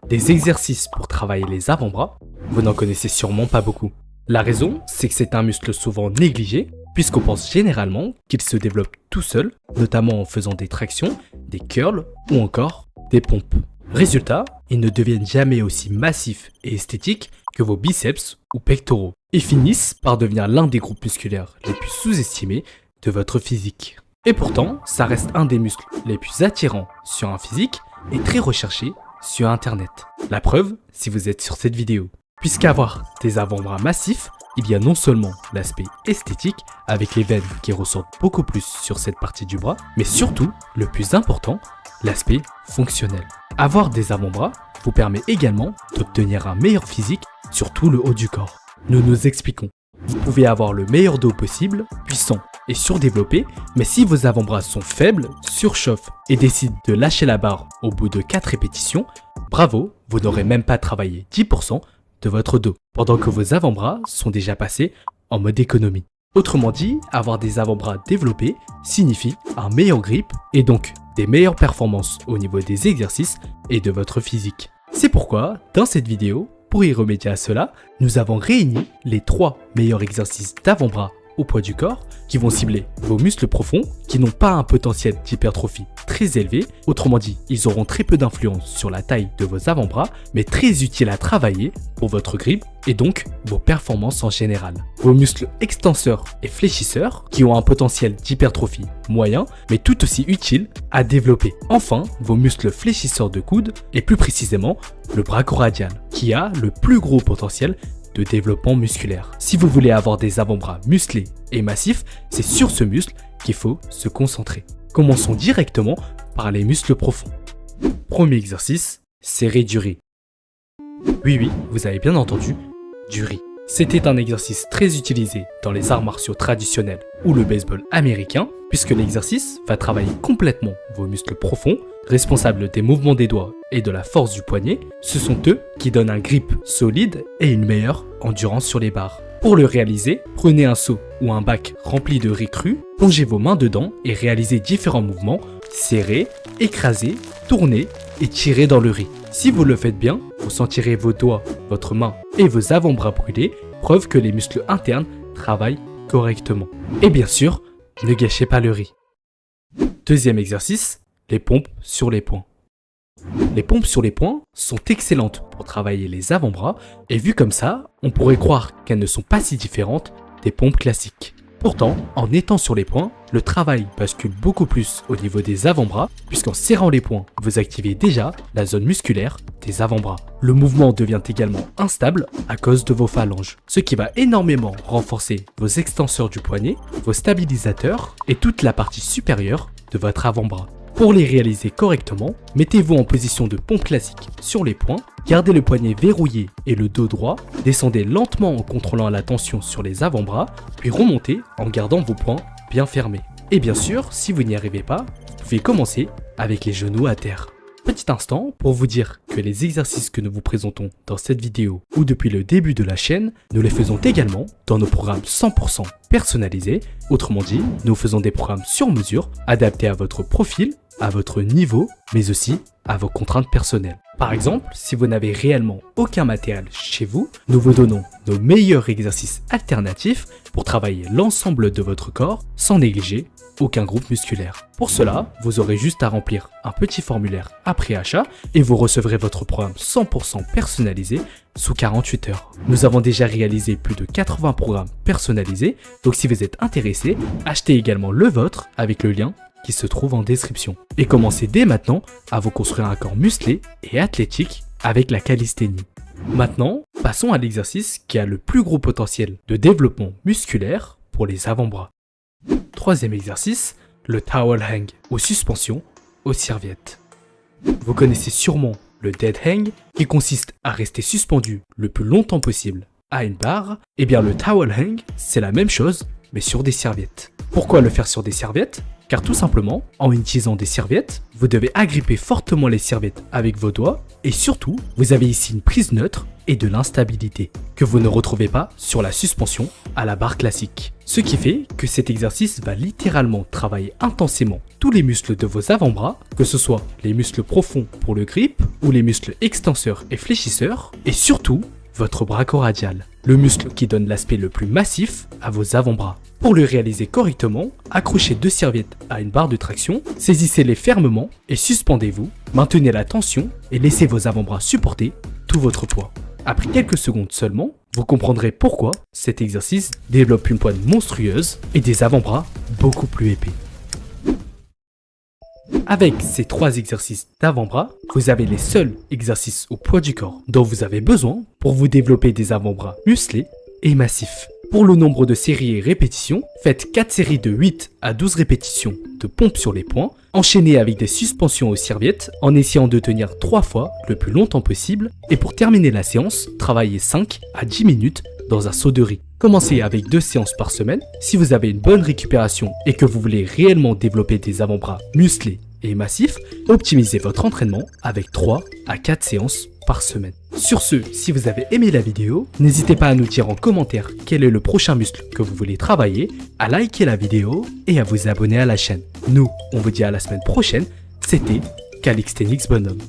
Des exercices pour travailler les avant-bras, vous n'en connaissez sûrement pas beaucoup. La raison, c'est que c'est un muscle souvent négligé, puisqu'on pense généralement qu'il se développe tout seul, notamment en faisant des tractions, des curls ou encore des pompes. Résultat, ils ne deviennent jamais aussi massifs et esthétiques que vos biceps ou pectoraux, et finissent par devenir l'un des groupes musculaires les plus sous-estimés de votre physique. Et pourtant, ça reste un des muscles les plus attirants sur un physique et très recherché sur internet. La preuve, si vous êtes sur cette vidéo. Puisqu'avoir des avant-bras massifs, il y a non seulement l'aspect esthétique avec les veines qui ressortent beaucoup plus sur cette partie du bras, mais surtout, le plus important, l'aspect fonctionnel. Avoir des avant-bras vous permet également d'obtenir un meilleur physique sur tout le haut du corps. Nous nous expliquons. Vous pouvez avoir le meilleur dos possible, puissant et surdéveloppé, mais si vos avant-bras sont faibles, surchauffent et décident de lâcher la barre au bout de 4 répétitions, bravo, vous n'aurez même pas travaillé 10% de votre dos, pendant que vos avant-bras sont déjà passés en mode économie. Autrement dit, avoir des avant-bras développés signifie un meilleur grip et donc des meilleures performances au niveau des exercices et de votre physique. C'est pourquoi, dans cette vidéo, pour y remédier à cela, nous avons réuni les 3 meilleurs exercices d'avant-bras au poids du corps qui vont cibler vos muscles profonds qui n'ont pas un potentiel d'hypertrophie très élevé. Autrement dit, ils auront très peu d'influence sur la taille de vos avant-bras, mais très utiles à travailler pour votre grip et donc vos performances en général. Vos muscles extenseurs et fléchisseurs qui ont un potentiel d'hypertrophie moyen, mais tout aussi utile à développer. Enfin, vos muscles fléchisseurs de coude et plus précisément le brachioradial qui a le plus gros potentiel de développement musculaire. Si vous voulez avoir des avant-bras musclés et massifs, c'est sur ce muscle qu'il faut se concentrer. Commençons directement par les muscles profonds. Premier exercice, serrer du riz. Oui, vous avez bien entendu, du riz. C'était un exercice très utilisé dans les arts martiaux traditionnels ou le baseball américain, puisque l'exercice va travailler complètement vos muscles profonds, responsables des mouvements des doigts et de la force du poignet. Ce sont eux qui donnent un grip solide et une meilleure endurance sur les barres. Pour le réaliser, prenez un seau ou un bac rempli de riz cru, plongez vos mains dedans et réalisez différents mouvements, serrer, écraser, tourner et tirer dans le riz. Si vous le faites bien, vous sentirez vos doigts, votre main et vos avant-bras brûlés, preuve que les muscles internes travaillent correctement. Et bien sûr, ne gâchez pas le riz. Deuxième exercice, les pompes sur les poings. Les pompes sur les poings sont excellentes pour travailler les avant-bras et vu comme ça, on pourrait croire qu'elles ne sont pas si différentes des pompes classiques. Pourtant, en étant sur les poings, le travail bascule beaucoup plus au niveau des avant-bras puisqu'en serrant les poings, vous activez déjà la zone musculaire des avant-bras. Le mouvement devient également instable à cause de vos phalanges, ce qui va énormément renforcer vos extenseurs du poignet, vos stabilisateurs et toute la partie supérieure de votre avant-bras. Pour les réaliser correctement, mettez-vous en position de pompe classique sur les poings, gardez le poignet verrouillé et le dos droit, descendez lentement en contrôlant la tension sur les avant-bras, puis remontez en gardant vos poings bien fermés. Et bien sûr, si vous n'y arrivez pas, vous pouvez commencer avec les genoux à terre. Petit instant pour vous dire que les exercices que nous vous présentons dans cette vidéo ou depuis le début de la chaîne, nous les faisons également dans nos programmes 100% personnalisés. Autrement dit, nous faisons des programmes sur mesure, adaptés à votre profil, à votre niveau, mais aussi à vos contraintes personnelles. Par exemple, si vous n'avez réellement aucun matériel chez vous, nous vous donnons nos meilleurs exercices alternatifs pour travailler l'ensemble de votre corps sans négliger aucun groupe musculaire. Pour cela, vous aurez juste à remplir un petit formulaire après achat et vous recevrez votre programme 100% personnalisé sous 48 heures. Nous avons déjà réalisé plus de 80 programmes personnalisés, donc si vous êtes intéressé, achetez également le vôtre avec le lien qui se trouve en description. Et commencez dès maintenant à vous construire un corps musclé et athlétique avec la calisthénie. Maintenant, passons à l'exercice qui a le plus gros potentiel de développement musculaire pour les avant-bras. Troisième exercice, le towel hang ou suspension aux serviettes. Vous connaissez sûrement le dead hang qui consiste à rester suspendu le plus longtemps possible à une barre. Et bien le towel hang, c'est la même chose mais sur des serviettes. Pourquoi le faire sur des serviettes ? Car tout simplement, en utilisant des serviettes, vous devez agripper fortement les serviettes avec vos doigts et surtout, vous avez ici une prise neutre et de l'instabilité, que vous ne retrouvez pas sur la suspension à la barre classique. Ce qui fait que cet exercice va littéralement travailler intensément tous les muscles de vos avant-bras, que ce soit les muscles profonds pour le grip ou les muscles extenseurs et fléchisseurs, et surtout votre brachioradial, le muscle qui donne l'aspect le plus massif à vos avant-bras. Pour le réaliser correctement, accrochez 2 serviettes à une barre de traction, saisissez-les fermement et suspendez-vous, maintenez la tension et laissez vos avant-bras supporter tout votre poids. Après quelques secondes seulement, vous comprendrez pourquoi cet exercice développe une poigne monstrueuse et des avant-bras beaucoup plus épais. Avec ces 3 exercices d'avant-bras, vous avez les seuls exercices au poids du corps dont vous avez besoin pour vous développer des avant-bras musclés et massifs. Pour le nombre de séries et répétitions, faites 4 séries de 8 à 12 répétitions de pompe sur les poings, enchaînez avec des suspensions aux serviettes en essayant de tenir 3 fois le plus longtemps possible et pour terminer la séance, travaillez 5 à 10 minutes dans un seau de riz. Commencez avec 2 séances par semaine. Si vous avez une bonne récupération et que vous voulez réellement développer des avant-bras musclés et massifs, optimisez votre entraînement avec 3 à 4 séances par semaine. Sur ce, si vous avez aimé la vidéo, n'hésitez pas à nous dire en commentaire quel est le prochain muscle que vous voulez travailler, à liker la vidéo et à vous abonner à la chaîne. Nous, on vous dit à la semaine prochaine. C'était Calisthenics Bonhomme.